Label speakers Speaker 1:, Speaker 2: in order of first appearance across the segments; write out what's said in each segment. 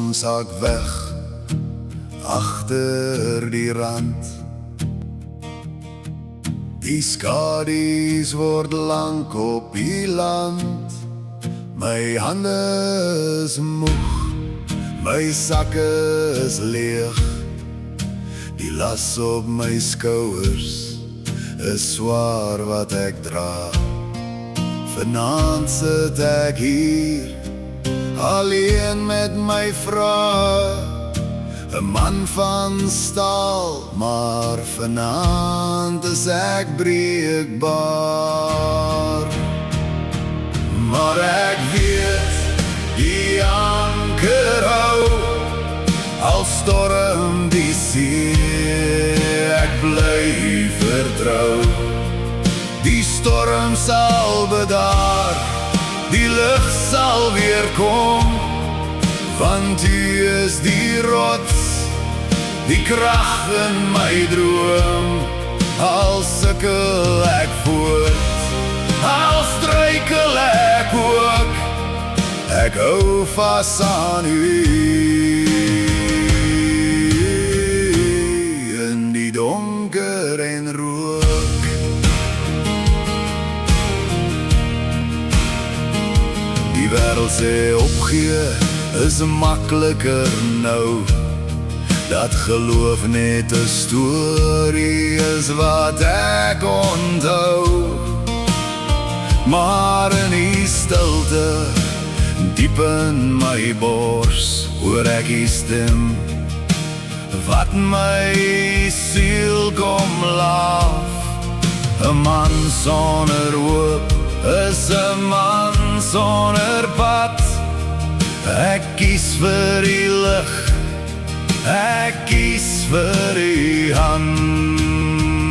Speaker 1: son sak weg agter die rand. Die skadu's word lank op die land. My hande is moeg, my sakke is leeg. Die las op my skouers is swaar wat ek dra. Vanaand sit ek hier alleen met my vrae. 'n man van staal, maar vanaand is ek breekbaar. Maar ek weet, die anker hou, al storm die see, ek bly vertrou. Die storm sal bedaar, die lig sal weer kom, want U is die rots, die krag in my droom. Al sukkel ek voort, al struikel ek ook, ek hou vas aan U. In die donker en rook, die wêreld sê opgee is makliker nou. Dat geloof net 'n storie is wat ek onthou. Maar in die stilte, diep in my bors, hoor ek die stem wat my siel kom laaf. 'n man sonder hoop is 'n man sonder pad. Ek kies vir die lig, ek kies vir U hand,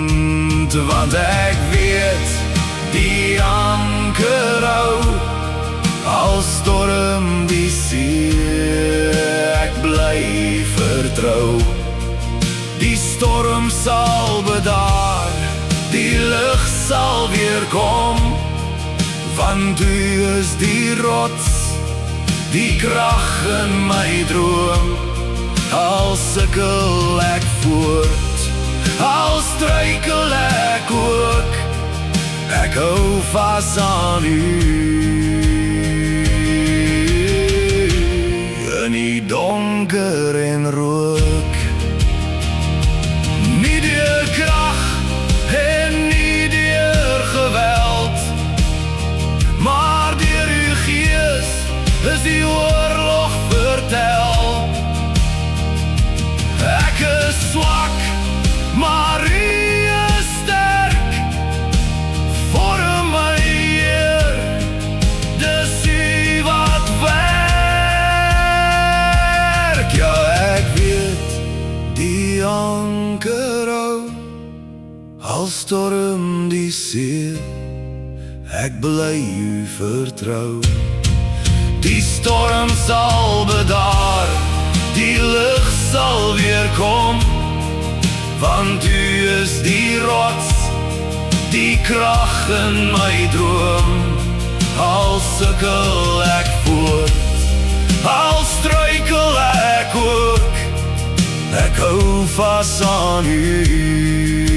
Speaker 1: want ek weet, die anker hou, al storm die see, ek bly vertrou. Die storm sal bedaar, die lig sal weer kom, want U is die rots, die krag in my droom. Al sukkel ek voort, al struikel ek ook, ek hou vas aan U. In die donker en rook, nie deur krag en nie deur geweld, maar deur U Gees is die oorlog vertel. Ek is swak, maar U is sterk, vorm my Heer, dis U wat werk. Ja, ek weet, die anker hou, al storm die see, ek bly U vertrou. Die storm sal bedaar, die lig sal weer kom, want U is die rots, die krag in my droom. Al sukkel ek voort, al struikel ek ook, ek hou vas aan U.